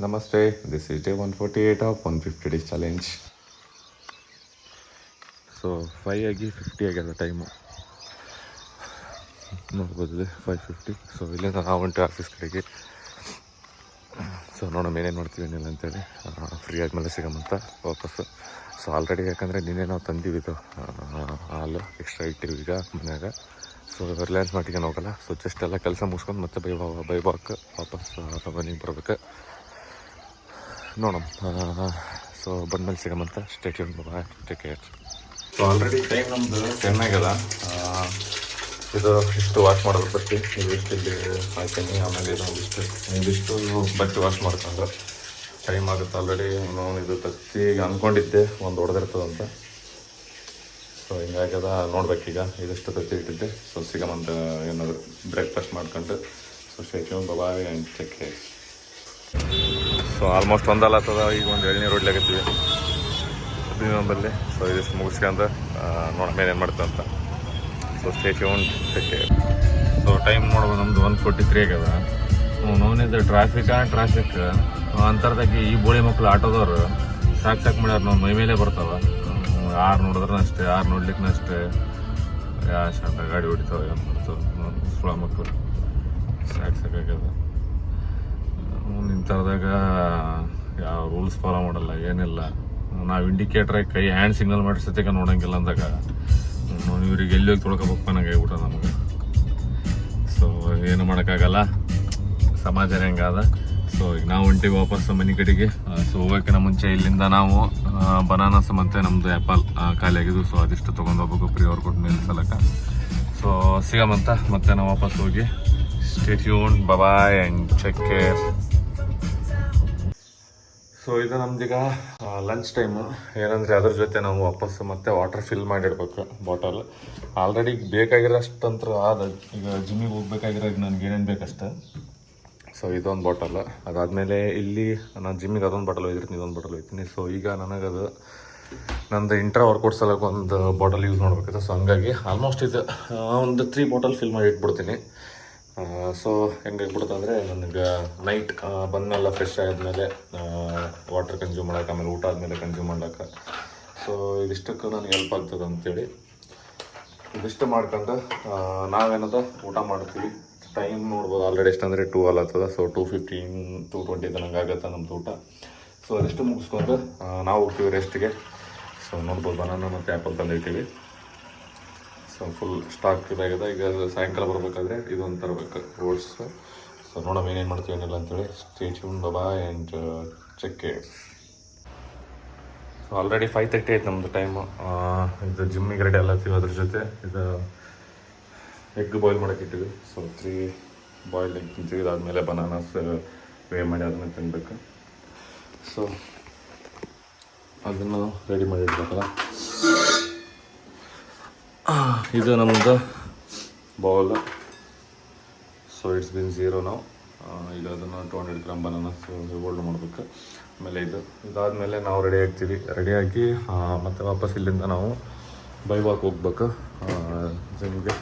Namaste, this is day 148 of 150 days challenge. So 5 ಆಗಿ 50 ಆಗ್ಯದ time ನೋಡ್ಬೋದು 5:50. ಸೊ ಇಲ್ಲಿಂದ ನಾವು ಹೊಂಟು ಆಫೀಸ್ ಕಡೆಗೆ. ಸೊ ನೋಡೋಣ ಏನೇನು ಮಾಡ್ತೀವಿ ಏನಿಲ್ಲ ಅಂತೇಳಿ ಫ್ರೀ ಆದಮೇಲೆ ಸಿಗಮಂತ ವಾಪಸ್ಸು. ಸೊ ಆಲ್ರೆಡಿ ಯಾಕಂದರೆ ನಿನ್ನೆ ನಾವು ತಂದೀವಿದು ಹಾಲು ಎಕ್ಸ್ಟ್ರಾ ಇಟ್ಟಿವಿ ಈಗ ಮನ್ಯಾಗ. ಸೊ ರಿಲಯನ್ಸ್ ಮಾರ್ಟಿಗೆ ಹೋಗಲ್ಲ. ಸೊ ಜಸ್ಟ್ ಎಲ್ಲ ಕೆಲಸ ಮುಗಿಸ್ಕೊಂಡು ಮತ್ತೆ ಬೈಬಾಕ್ ವಾಪಸ್ ಮನೆಗೆ ಬರ್ಬೇಕು. ನೋಡೋಣ. ಸೊ ಬಂದಮೇಲೆ ಸಿಗಮಂತ. Stay tune, bye, take care. So already time ನಮ್ಮದು 10 ಆಗ್ಯದ. ಇದು ಇಷ್ಟು ವಾಶ್ ಮಾಡೋದು ಬರ್ತಿ. ಇದು ಇಷ್ಟು ಇಲ್ಲಿ ಹಾಕ್ತೀನಿ. ಆಮೇಲೆ ಇದಿಷ್ಟು ಬಟ್ಟೆ ವಾಶ್ ಮಾಡ್ಕೊಂಡು ಟೈಮ್ ಆಗುತ್ತೆ ಆಲ್ರೆಡಿ. ನಾನು ಇದು ತತ್ತಿ ಅಂದ್ಕೊಂಡಿದ್ದೆ ಒಂದು ಹೊಡೆದಿರ್ತದಂತ. ಸೊ ಹಿಂಗಾಗ್ಯದ. ನೋಡ್ಬೇಕೀಗ ಇದಿಷ್ಟು ತತ್ತಿ ಇಟ್ಟಿದ್ದೆ. ಸೊ ಸಿಗಮಂತ ಏನಾದರೂ ಬ್ರೇಕ್ಫಾಸ್ಟ್ ಮಾಡ್ಕೊಂಡು. So stay tune, bye and take care. So almost ಒಂದಲ್ಲ ಈಗ ಒಂದು ಎಳ್ನೀರು ಹೊಡ್ಲಾಗತ್ತೀವಿ ನಂಬಲ್ಲಿ. ಸೊ ಇದಿಷ್ಟು ಮುಗಿಸ್ಕೊಂಡು ನೋಡೋಣ ಮೇಲೇನು ಮಾಡ್ತಾ ಅಂತ. So stay tune, take care. So time ನೋಡ್ಬೋದು ನಮ್ಮದು 1:43 ಆಗ್ಯದ. ನೋವಿನಿದ್ದು ಟ್ರಾಫಿಕ್ ಅಂತರದಾಗಿ ಈ ಬೋಳಿ ಮಕ್ಕಳು ಆಟೋದವ್ರು ಸಾಕು ಮಾಡ್ಯಾರ. ನಾವು ಮೈ ಮೇಲೆ ಬರ್ತಾವ. 6 ನೋಡಿದ್ರೂ ಅಷ್ಟೇ, 6 ನೋಡ್ಲಿಕ್ಕೂ ಅಷ್ಟೇ. ಶಾಂತ ಗಾಡಿ ಹೊಡಿತಾವೆ. ಏನು ಮಾಡ್ತಾವೆ ಸುಳ ಮಕ್ಕಳು. ಸಾಕಾಗ್ಯದ. ನಿಂತರದಾಗ ಯಾವ ರೂಲ್ಸ್ ಫಾಲೋ ಮಾಡಲ್ಲ, ಏನಿಲ್ಲ. ನಾವು ಇಂಡಿಕೇಟ್ರಾಗಿ ಕೈ ಹ್ಯಾಂಡ್ ಸಿಗ್ನಲ್ ಮಾಡಿ ಸತ್ಯಕ್ಕೆ ನೋಡೋಂಗಿಲ್ಲ ಅಂದಾಗ ಇವ್ರಿಗೆ ಎಲ್ಲಿ ಹೋಗಿ ತೊಳ್ಕೊಬೇಕು ಅನ್ನಂಗೆ ಆಗ್ಬಿಟ್ಟ ನಮಗೆ. ಸೊ ಏನು ಮಾಡೋಕ್ಕಾಗಲ್ಲ, ಸಮಾಚಾರ ಹೆಂಗಾದ. ಸೊ ಈಗ ನಾವು ಹೊಂಟಿವಿ ವಾಪಸ್ ಮನೆ ಕಡೆಗೆ. ಸೊ ಹೋಗೋಕ್ಕಿಂತ ಮುಂಚೆ ಇಲ್ಲಿಂದ ನಾವು ಬನಾನಸ್ ಮತ್ತು ನಮ್ಮದು ಆ್ಯಪಲ್ ಖಾಲಿ ಆಗಿದ್ದು. ಸೊ ಅದಿಷ್ಟು ತೊಗೊಂಡು ಹೋಗ್ಬೇಕು ಫ್ರೀ ಅವ್ರು ಕೊಟ್ಟು ಮೇಲೆ ಸಲಕ. ಸೊ ಸಿಗಮಂತ ಮತ್ತೆ ನಾವು ವಾಪಸ್ ಹೋಗಿ. Stay tune, bye and take care. So ಇದು ನಮ್ದೀಗ ಲಂಚ್ ಟೈಮು. ಏನಂದರೆ ಅದ್ರ ಜೊತೆ ನಾವು ವಾಪಸ್ಸು ಮತ್ತೆ ವಾಟರ್ ಫಿಲ್ ಮಾಡಿಡ್ಬೇಕು ಬಾಟಲ್. ಆಲ್ರೆಡಿ ಬೇಕಾಗಿರೋಷ್ಟಂತೂ ಆದ. ಈಗ ಜಿಮ್ಮಿಗೆ ಹೋಗ್ಬೇಕಾಗಿರೋದು ನನಗೆ ಏನೇನು ಬೇಕಷ್ಟೆ. ಸೊ ಇದೊಂದು ಬಾಟಲ್. ಅದಾದಮೇಲೆ ಇಲ್ಲಿ ನಾನು ಜಿಮ್ಮಿಗೆ ಅದೊಂದು ಬಾಟಲ್ ಒಯ್ದಿರ್ತೀನಿ, ಇದೊಂದು ಬಾಟಲ್ ಒಯ್ತೀನಿ. ಸೊ ಈಗ ನನಗದು ನಂದು ಇಂಟ್ರಾ ವರ್ಕೌಟ್ ಸಲಕ್ಕೆ ಒಂದು ಬಾಟಲ್ ಯೂಸ್ ಮಾಡ್ಬೇಕಿತ್ತು. ಸೊ ಹಂಗಾಗಿ ಆಲ್ಮೋಸ್ಟ್ ಇದು ಒಂದು 3 ಬಾಟಲ್ ಫಿಲ್ ಮಾಡಿ ಇಟ್ಬಿಡ್ತೀನಿ. ಸೊ ಹೆಂಗಾಗ್ಬಿಡುತ್ತೆ ಅಂದರೆ ನನಗೆ ನೈಟ್ ಬಂದಮೇಲೆ ಫ್ರೆಶ್ ಆದಮೇಲೆ ವಾಟರ್ ಕನ್ಸ್ಯೂಮ್ ಮಾಡೋಕೆ, ಆಮೇಲೆ ಊಟ ಆದಮೇಲೆ ಕನ್ಸ್ಯೂಮ್ ಮಾಡೋಕೆ. ಸೊ ಇದಿಷ್ಟಕ್ಕೆ ನನಗೆ ಹೆಲ್ಪ್ ಆಗ್ತದೆ ಅಂಥೇಳಿ ಇದಿಷ್ಟು ಮಾಡ್ಕೊಂಡು ನಾವೇನದ ಊಟ ಮಾಡ್ತೀವಿ. ಟೈಮ್ ನೋಡ್ಬೋದು ಆಲ್ರೆಡಿ ಎಷ್ಟಂದರೆ 2 ಆಗ್ತದೆ. ಸೊ 2:15, 2:20 ನನಗೆ ಆಗುತ್ತೆ ನಮ್ಮದು ಊಟ. ಸೊ ಅದಿಷ್ಟು ಮುಗಿಸ್ಕೊಂಡು ನಾವು ಹೋಗ್ತೀವಿ ರೆಸ್ಟಿಗೆ. ಸೊ ನೋಡ್ಬೋದು ಬನಾನ ಮತ್ತು ಆ್ಯಪಲ್ ತಂದಿರ್ತೀವಿ. ಸೊ ಫುಲ್ ಸ್ಟಾಕ್ ಇದಾಗಿದೆ. ಈಗ ಸಾಯಂಕಾಲ ಬರಬೇಕಾದ್ರೆ ಇದೊಂದು ತರಬೇಕು, ಓಟ್ಸ್. ಸೊ ನೋಡೋಣ ಏನೇನು ಮಾಡ್ತೀವಿ ಏನಿಲ್ಲ ಅಂತೇಳಿ. Stay tune, bye and take care. So already 5:30 ಆಯ್ತು ನಮ್ಮದು ಟೈಮು. ಇದು ಜಿಮ್ಮಿಗೆ ರೆಡಿ ಅಲ್ಲತ್ತೀವಿ. ಅದ್ರ ಜೊತೆ ಇದು ಎಗ್ ಬಾಯ್ಲ್ ಮಾಡೋಕೆ ಇಟ್ಟಿವಿ. ಸೊ 3 ಬಾಯ್ಲ್ಡ್ ಎಗ್ ತಿಂತೀವಿ. ಅದಾದಮೇಲೆ ಬನಾನಾಸ್ ವೇ ಮಾಡಿ ಅದನ್ನು ತಿನ್ನಬೇಕು. ಸೊ ಅದನ್ನು ರೆಡಿ ಮಾಡಿ ಇಡ್ಬೇಕಲ್ಲ. ಇದು ನಮ್ಮದು ಬೌಲ್. ಸೊ ಇಟ್ಸ್ ಬಿನ್ 0 ನಾವು. ಈಗ ಅದನ್ನು 200 ಗ್ರಾಮ್ ಬನಾನಾಸ್ ಹೋಲ್ಡ್ ಮಾಡಬೇಕು. ಆಮೇಲೆ ಇದಾದಮೇಲೆ ನಾವು ರೆಡಿ ಆಗ್ತೀವಿ. ರೆಡಿಯಾಗಿ ಮತ್ತೆ ವಾಪಸ್ ಇಲ್ಲಿಂದ ನಾವು ಬೈವಾಕ್ ಹೋಗ್ಬೇಕು ಜಿಮ್ಗೆ.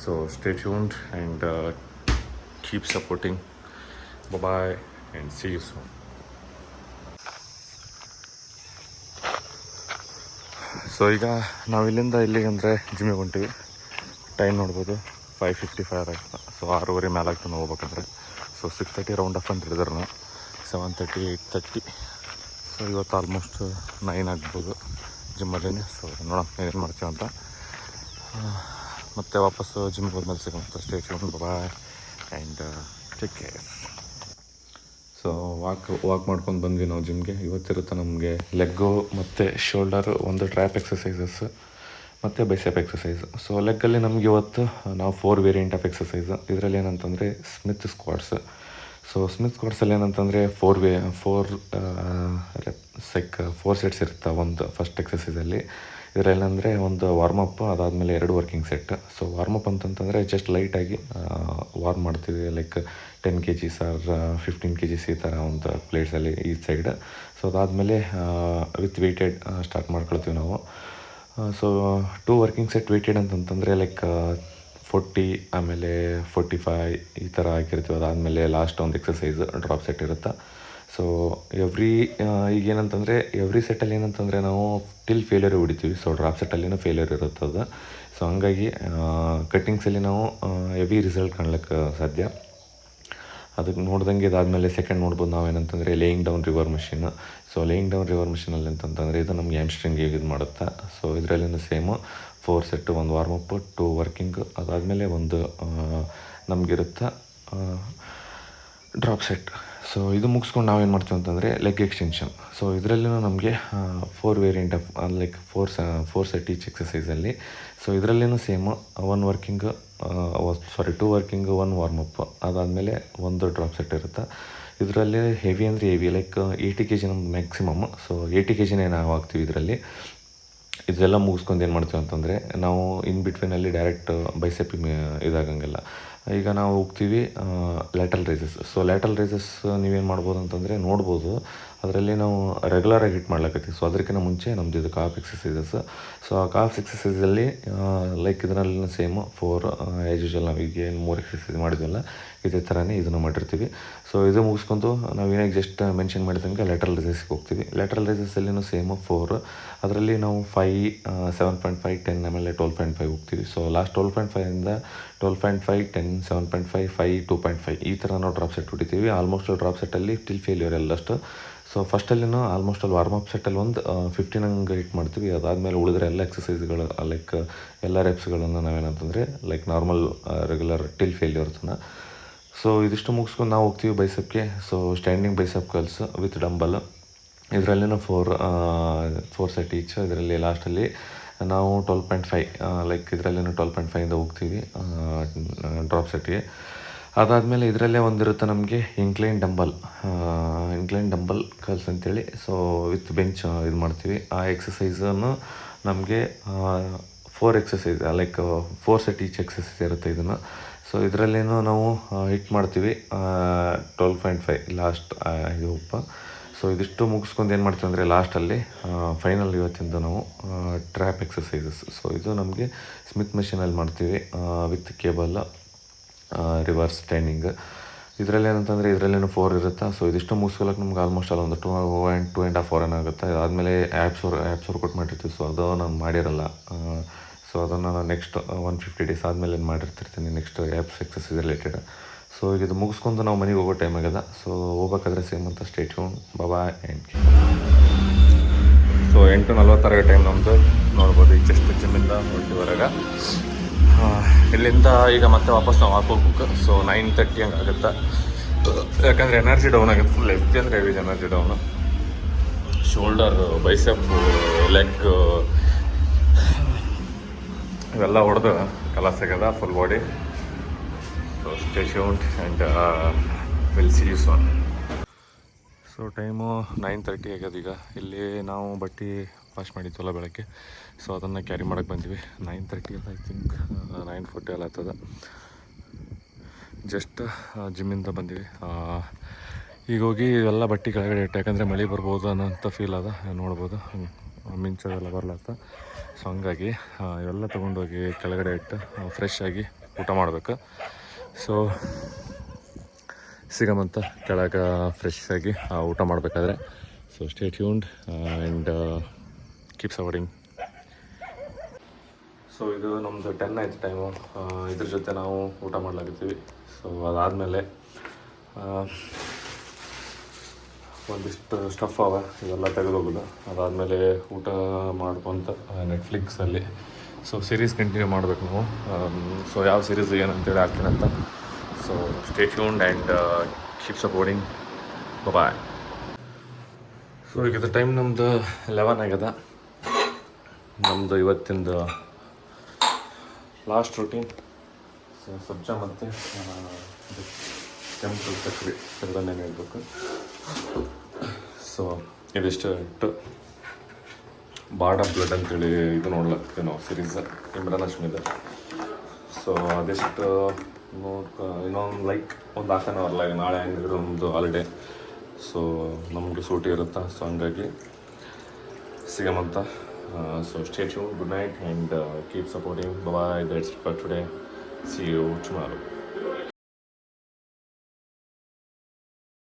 So stay tuned and keep supporting. Bye and see you soon. So ಈಗ ನಾವು ಇಲ್ಲಿಂದ ಇಲ್ಲಿಗೆ ಅಂದರೆ ಜಿಮ್ಮಿಗೆ ಹೊಂಟಿವಿ. ಟೈಮ್ ನೋಡ್ಬೋದು 5:55 ಆಗ್ತದೆ. ಸೊ 6:30 ಮೇಲೆ ಆಗ್ತದೆ ನಾವು ಹೋಗ್ಬೇಕಂದ್ರೆ. ಸೊ 6:30 ರೌಂಡ್ ಆಫ್ ಅಂತ ಹೇಳಿದ್ರು ನಾವು. 7:30, 8:30. ಸೊ ಇವತ್ತು ಆಲ್ಮೋಸ್ಟ್ 9 ಆಗ್ಬೋದು ಜಿಮ್ಮಲ್ಲಿ. ಸೊ ನೋಡೋಣ ಏನು ಮಾಡ್ತೀವಿ ಅಂತ. ಮತ್ತೆ ವಾಪಸ್ಸು ಜಿಮ್ಗೆ ಹೋದ್ಮೇಲೆ ಸಿಗೋಂಥ. Stay tune, bye and take care. So walk ಮಾಡ್ಕೊಂಡು ಬಂದ್ವಿ ನಾವು ಜಿಮ್ಗೆ. ಇವತ್ತಿರುತ್ತೆ ನಮಗೆ ಲೆಗ್ಗು ಮತ್ತು ಶೋಲ್ಡರ್, ಒಂದು ಟ್ರ್ಯಾಪ್ ಎಕ್ಸಸೈಸಸ್ ಮತ್ತು ಬೈಸೆಪ್ ಎಕ್ಸಸೈಸ್. ಸೊ ಲೆಗ್ಗಲ್ಲಿ ನಮ್ಗೆ ಇವತ್ತು ನಾವು 4 ವೇರಿಯಂಟ್ ಆಫ್ ಎಕ್ಸಸೈಸ್. ಇದರಲ್ಲಿ ಏನಂತಂದರೆ ಸ್ಮಿತ್ ಸ್ಕ್ವಾಟ್ಸ್. ಸೊ ಸ್ಮಿತ್ ಸ್ಕ್ವಾಟ್ಸಲ್ಲಿ ಏನಂತಂದರೆ 4 ಸೆಟ್ಸ್ ಇರುತ್ತೆ ಒಂದು ಫಸ್ಟ್ ಎಕ್ಸಸೈಸಲ್ಲಿ. ಇದರಲ್ಲಂದರೆ ಒಂದು ವಾರ್ಮಪ್, ಅದಾದಮೇಲೆ 2 ವರ್ಕಿಂಗ್ ಸೆಟ್. ಸೊ ವಾರ್ಮಪ್ ಅಂತಂತಂದರೆ ಜಸ್ಟ್ ಲೈಟಾಗಿ ವಾರ್ಮ್ ಮಾಡ್ತೀವಿ. ಲೈಕ್ 10 kgs ಆರ್ 15 kgs ಈ ಥರ ಒಂದು ಪ್ಲೇಟ್ಸಲ್ಲಿ ಈ ಸೈಡ್. ಸೊ ಅದಾದಮೇಲೆ ವಿತ್ ವೆಯ್ಟೆಡ್ ಸ್ಟಾರ್ಟ್ ಮಾಡ್ಕೊಳ್ತೀವಿ ನಾವು. ಸೊ 2 ವರ್ಕಿಂಗ್ ಸೆಟ್ ವೆಯ್ಟೆಡ್ ಅಂತಂತಂದರೆ ಲೈಕ್ 40 ಆಮೇಲೆ 45 ಈ ಥರ ಹಾಕಿರ್ತೀವಿ. ಅದಾದಮೇಲೆ ಲಾಸ್ಟ್ ಒಂದು ಎಕ್ಸಸೈಸ್ ಡ್ರಾಪ್ ಸೆಟ್ ಇರುತ್ತೆ. ಸೊ ಈಗೇನಂತಂದರೆ ಎವ್ರಿ ಸೆಟ್ಟಲ್ಲಿ ಏನಂತಂದರೆ ನಾವು ಟಿಲ್ ಫೇಲ್ಯೂರ್ ಹೊಡಿತೀವಿ. ಸೊ ಡ್ರಾಪ್ ಸೆಟ್ಟಲ್ಲಿನೂ ಫೇಲ್ಯೂರ್ ಇರುತ್ತದೆ. ಸೊ ಹಂಗಾಗಿ ಕಟ್ಟಿಂಗ್ಸಲ್ಲಿ ನಾವು ಹೆವಿ ರಿಸಲ್ಟ್ ಕಾಣ್ಲಿಕ್ಕೆ ಸಾಧ್ಯ. ಅದಕ್ಕೆ ನೋಡ್ದಂಗೆ ಇದಾದಮೇಲೆ ಸೆಕೆಂಡ್ ನೋಡ್ಬೋದು ನಾವೇನಂತಂದರೆ laying down river machine. So laying down river ಮಷಿನಲ್ಲಿ ಅಂತಂತಂದರೆ ಇದು ನಮ್ಗೆ ಹ್ಯಾಮ್ಸ್ಟ್ರಿಂಗಿಗೆ ಇದು ಮಾಡುತ್ತೆ. ಸೊ ಇದರಲ್ಲಿನೂ ಸೇಮು 4 ಸೆಟ್ಟು, 1 ವಾರ್ಮಪ್, 2 ವರ್ಕಿಂಗ್, ಅದಾದಮೇಲೆ ಒಂದು ನಮಗಿರುತ್ತೆ ಡ್ರಾಪ್ ಸೆಟ್. ಸೊ ಇದು ಮುಗಿಸ್ಕೊಂಡು ನಾವೇನು ಮಾಡ್ತೀವಿ ಅಂತಂದರೆ ಲೆಗ್ ಎಕ್ಸ್ಟೆನ್ಷನ್. ಸೊ ಇದರಲ್ಲೂ ನಮಗೆ 4 variant of like 4 set each ಎಕ್ಸಸೈಸಲ್ಲಿ. ಸೊ ಇದರಲ್ಲಿನೂ ಸೇಮು 1 ವರ್ಕಿಂಗ್ 2 ವರ್ಕಿಂಗ್, 1 ವಾರ್ಮಪ್, ಅದಾದಮೇಲೆ ಒಂದು ಡ್ರಾಪ್ ಸೆಟ್ ಇರುತ್ತೆ. ಇದರಲ್ಲಿ ಹೆವಿ ಅಂದರೆ ಹೆವಿ ಲೈಕ್ 80 kg ನಮ್ದು ಮ್ಯಾಕ್ಸಿಮಮ್. ಸೊ 80 kgನೇ ನಾವು ಹಾಕ್ತೀವಿ ಇದರಲ್ಲಿ. ಇದೆಲ್ಲ ಮುಗಿಸ್ಕೊಂಡು ಏನು ಮಾಡ್ತೀವಿ ಅಂತಂದರೆ ನಾವು ಇನ್ ಬಿಟ್ವೀನಲ್ಲಿ ಡೈರೆಕ್ಟ್ ಬೈಸೆಪ್ ಇದಾಗಂಗಿಲ್ಲ. ಈಗ ನಾವು ಹೋಗ್ತೀವಿ lateral raises. So lateral raises ನೀವೇನು ಮಾಡ್ಬೋದು ಅಂತಂದರೆ ನೋಡ್ಬೋದು, ಅದರಲ್ಲಿ ನಾವು ರೆಗ್ಯುಲರಾಗಿ ಹಿಟ್ ಮಾಡ್ಲಕತ್ತೀವಿ. ಸೊ ಅದಕ್ಕಿಂತ ಮುಂಚೆ ನಮ್ಮದು ಇದು ಕಾಫ್ ಎಕ್ಸಸೈಸಸ್. ಸೊ ಆ ಕಾಫ್ ಎಕ್ಸಸೈಸಲ್ಲಿ ಲೈಕ್ ಇದರಲ್ಲಿ ಸೇಮು 4 ಆ್ಯಸ್ ಯೂಶುವಲ್ ನಾವು ಈಗ ಏನು 3 ಎಕ್ಸಸೈಸ್ ಮಾಡಿದ್ವಲ್ಲ ಇದೇ ಥರನೇ ಇದನ್ನು ಮಾಡಿರ್ತೀವಿ. ಸೊ ಇದು ಮುಗಿಸ್ಕೊಂಡು ನಾವು ಏನಾಗಿ ಜಸ್ಟ್ ಮೆನ್ಷನ್ ಮಾಡಿದಂಗೆ ಲ್ಯಾಟರಲ್ ರೈಸಸ್ಗೆ ಹೋಗ್ತೀವಿ. ಲ್ಯಾಟರಲ್ ರೈಸಸ್ಸಲ್ಲಿನೂ ಸೇಮು 4, ಅದರಲ್ಲಿ ನಾವು 5, 7.5, 10 ಆಮೇಲೆ 12.5 ಹೋಗ್ತೀವಿ. ಸೊ ಲಾಸ್ಟ್ 12.5ಇಂದ 12.5, 10, 7.5, 5, 2.5 ಈ ಥರ ನಾವು ಡ್ರಾಪ್ ಸೆಟ್ ಹೊಡಿತೀವಿ. ಆಲ್ಮೋಸ್ಟ್ ಡ್ರಾಪ್ ಸೆಟ್ಟಲ್ಲಿ ಟಿಲ್ ಫೇಲ್ಯೂರ್ ಎಲ್ಲಷ್ಟು. ಸೊ ಫಸ್ಟಲ್ಲಿನೂ ಆಲ್ಮೋಸ್ಟ್ ಅಲ್ಲಿ ವಾರ್ಮಪ್ ಸೆಟ್ಟಲ್ಲಿ ಒಂದು 15 ಹಂಗೆ ಹಿಟ್ ಮಾಡ್ತೀವಿ. ಅದಾದಮೇಲೆ ಉಳಿದ್ರೆ ಎಲ್ಲ ಎಕ್ಸಸೈಸ್ಗಳು ಲೈಕ್ ಎಲ್ಲ ರೆಪ್ಸ್ಗಳನ್ನು ನಾವೇನಂತಂದರೆ ಲೈಕ್ ನಾರ್ಮಲ್ ರೆಗ್ಯುಲರ್ ಟಿಲ್ ಫೇಲ್ಯೂರ್ಸನ್ನ. ಸೊ ಇದಿಷ್ಟು ಮುಗಿಸ್ಕೊಂಡು ನಾವು ಹೋಗ್ತೀವಿ ಬೈಸೆಪ್ಗೆ. So standing bicep curls with dumbbell. ಇದರಲ್ಲಿನೂ 4 ಸೆಟ್ ಈಚ್. ಇದರಲ್ಲಿ ಲಾಸ್ಟಲ್ಲಿ ನಾವು 12.5 ಲೈಕ್ ಇದರಲ್ಲಿನೂ 12.5ಇಂದ ಹೋಗ್ತೀವಿ ಡ್ರಾಪ್ ಸೆಟ್ಗೆ. ಅದಾದಮೇಲೆ ಇದರಲ್ಲೇ ಒಂದಿರುತ್ತೆ ನಮಗೆ ಇಂಕ್ಲೈನ್ ಡಂಬಲ್ ಕರ್ಲ್ಸ್ ಅಂತೇಳಿ. ಸೊ ವಿತ್ ಬೆಂಚ್ ಇದು ಮಾಡ್ತೀವಿ. ಆ ಎಕ್ಸಸೈಸನ್ನು ನಮಗೆ 4 exercise like 4 set each exercise ಇರುತ್ತೆ ಇದನ್ನು. ಸೊ ಇದರಲ್ಲೇನು ನಾವು ಹಿಟ್ ಮಾಡ್ತೀವಿ 12.5 ಲಾಸ್ಟ್ ಇದು ಉಪ್ಪ. ಸೊ ಇದಿಷ್ಟು ಮುಗಿಸ್ಕೊಂಡು ಏನು ಮಾಡ್ತೀವಿ ಅಂದರೆ ಲಾಸ್ಟಲ್ಲಿ ಫೈನಲ್ ಇವತ್ತಿಂದ ನಾವು ಟ್ರ್ಯಾಪ್ ಎಕ್ಸಸೈಸಸ್. ಸೊ ಇದು ನಮಗೆ ಸ್ಮಿತ್ ಮಷೀನಲ್ಲಿ ಮಾಡ್ತೀವಿ ವಿತ್ ಕೇಬಲ್ ರಿವರ್ಸ್ ಸ್ಟ್ಯಾಂಡಿಂಗ್. ಇದರಲ್ಲಿ ಏನಂತಂದರೆ ಇದರಲ್ಲೇನು 4 ಇರುತ್ತೆ. ಸೊ ಇದಿಷ್ಟು ಮುಗಿಸ್ಕೊಳ್ಳೋಕೆ ನಮ್ಗೆ ಆಲ್ಮೋಸ್ಟ್ ಅಲ್ಲ ಒಂದು 2.5 ಅವರ್ ಆಗುತ್ತೆ. ಅದಾದಮೇಲೆ ಆ್ಯಪ್ಸ್ ವರ್ಕೌಟ್ ಮಾಡಿರ್ತೀವಿ. ಸೊ ಅದು ನಾನು ಮಾಡಿರಲ್ಲ. ಸೊ ಅದನ್ನು ನಾನು ನೆಕ್ಸ್ಟ್ 150 ಡೇಸ್ ಆದಮೇಲೆ ಏನು ಮಾಡಿರ್ತಿರ್ತೀನಿ next apps exercise related. So ಈಗ ಇದು ಮುಗಿಸ್ಕೊಂಡು ನಾವು ಮನೆಗೆ ಹೋಗೋ ಟೈಮ್ ಆಗ್ಯದ. ಸೊ ಹೋಗ್ಬೇಕಾದ್ರೆ ಸೇಮ್ ಅಂತ ಸ್ಟೇ ಟ್ಯೂನ್. ಬಾಯ್. ಸೊ 8:46 ಟೈಮ್ ನಮ್ಮದು ನೋಡ್ಬೋದು. ಈಗ ಜಸ್ಟ್ ಜಿಮ್ಮಿಂದ ಹೊರಟಿವರೆಗೆ ಇಲ್ಲಿಂದ ಈಗ ಮತ್ತೆ ವಾಪಸ್ ನಾವು ಹಾಕೋಬೇಕು. ಸೊ 9:30 ಹಂಗೆ ಆಗುತ್ತೆ. ಯಾಕಂದರೆ ಎನರ್ಜಿ ಡೌನ್ ಆಗುತ್ತೆ ಫುಲ್. ಹೆವಿ ಅಂದರೆ heavy energy down. Shoulder, bicep, leg ಇವೆಲ್ಲ ಹೊಡೆದು ಕಲಾಸ್ ಆಗ್ಯದ full body. So stay tuned and will see you soon. So time 9:30 ಆಗ್ಯದ. ಈಗ ಇಲ್ಲಿ ನಾವು ಬಟ್ಟೆ ವಾಶ್ ಮಾಡಿದ್ವಲ್ಲ ಬೆಳಗ್ಗೆ. ಸೊ ಅದನ್ನು ಕ್ಯಾರಿ ಮಾಡೋಕ್ಕೆ ಬಂದ್ವಿ. 9:30 ಐ ಥಿಂಕ್ 9:40 ಎಲ್ಲ ಆಗ್ತದೆ. ಜಸ್ಟ್ ಜಿಮ್ಮಿಂದ ಬಂದ್ವಿ. ಈಗ ಹೋಗಿ ಎಲ್ಲ ಬಟ್ಟೆ ಕೆಳಗಡೆ ಇಟ್ಟು, ಯಾಕಂದರೆ ಮಳೆ ಬರ್ಬೋದು ಅನ್ನೋಂಥ ಫೀಲ್ ಅದ. ನೋಡ್ಬೋದು ಮಿಂಚೋದೆಲ್ಲ ಬರ್ಲತ್ತ. ಸೊ ಹಂಗಾಗಿ ಇವೆಲ್ಲ ತೊಗೊಂಡೋಗಿ ಕೆಳಗಡೆ ಇಟ್ಟು ಫ್ರೆಶ್ ಆಗಿ ಊಟ ಮಾಡಬೇಕು. ಸೊ ಸಿಗಮಂತ ಕೆಳಗೆ ಫ್ರೆಶ್ ಆಗಿ ಊಟ ಮಾಡಬೇಕಾದ್ರೆ. So stay tuned and keep supporting. So ಇದು ನಮ್ಮದು 10 ಆಯ್ತು ಟೈಮು. ಇದ್ರ ಜೊತೆ ನಾವು ಊಟ ಮಾಡ್ಲಾಕತ್ತೀವಿ. ಸೊ ಅದಾದಮೇಲೆ ಒಂದಿಷ್ಟು ಸ್ಟಫ್ ಅವ, ಇವೆಲ್ಲ ತೆಗೆದೋಗೋದು. ಅದಾದಮೇಲೆ ಊಟ ಮಾಡ್ಕೊತ ನೆಟ್ಫ್ಲಿಕ್ಸಲ್ಲಿ ಸೊ ಸೀರೀಸ್ ಕಂಟಿನ್ಯೂ ಮಾಡಬೇಕು ನಾವು. ಸೊ ಯಾವ ಸೀರೀಸ್ ಏನಂತೇಳಿ ಆಗ್ತೀನಂತ. So stay tuned and keep supporting. Bye. So ಈಗ ಟೈಮ್ ನಮ್ಮದು 11 ಆಗ್ಯದ. ನಮ್ಮದು ಇವತ್ತಿಂದು ಲಾಸ್ಟ್ ರೂಟೀನ್. ಸೊ ಸಬ್ಜಾ ಮತ್ತು ಕೆಂಪು ಸಕ್ಕರೆ ಎರಡನ್ನೇ ಹೇಳ್ಬೇಕು. ಸೊ ಇದಿಷ್ಟು ಇಟ್ಟು ಬಾರ್ಡ್ ಆಫ್ ಬ್ಲಡ್ ಅಂತೇಳಿ ಇದು ನೋಡ್ಲತ್ತೀವಿ ನಾವು ಸೀರೀಸ್ ಇಮ್ರಾನ್ ಹಶ್ಮಿದ. ಸೊ ಅದೆಷ್ಟು ಇನ್ನೊಂದು ಲೈಕ್ ಒಂದು ಹಾಫ್ ಆನ್ ಅವರ್ ನಾಳೆ ಹಂಗಿದ್ರೆ ನಮ್ಮದು ಹಾಲಿಡೇ. ಸೊ ನಮಗೆ ಸೂಟಿ ಇರುತ್ತೆ. ಸೊ ಹಂಗಾಗಿ ಸಿಗಮಂತ. So stay tuned. Good night and keep supporting. Bye bye. That's it for today. See you tomorrow.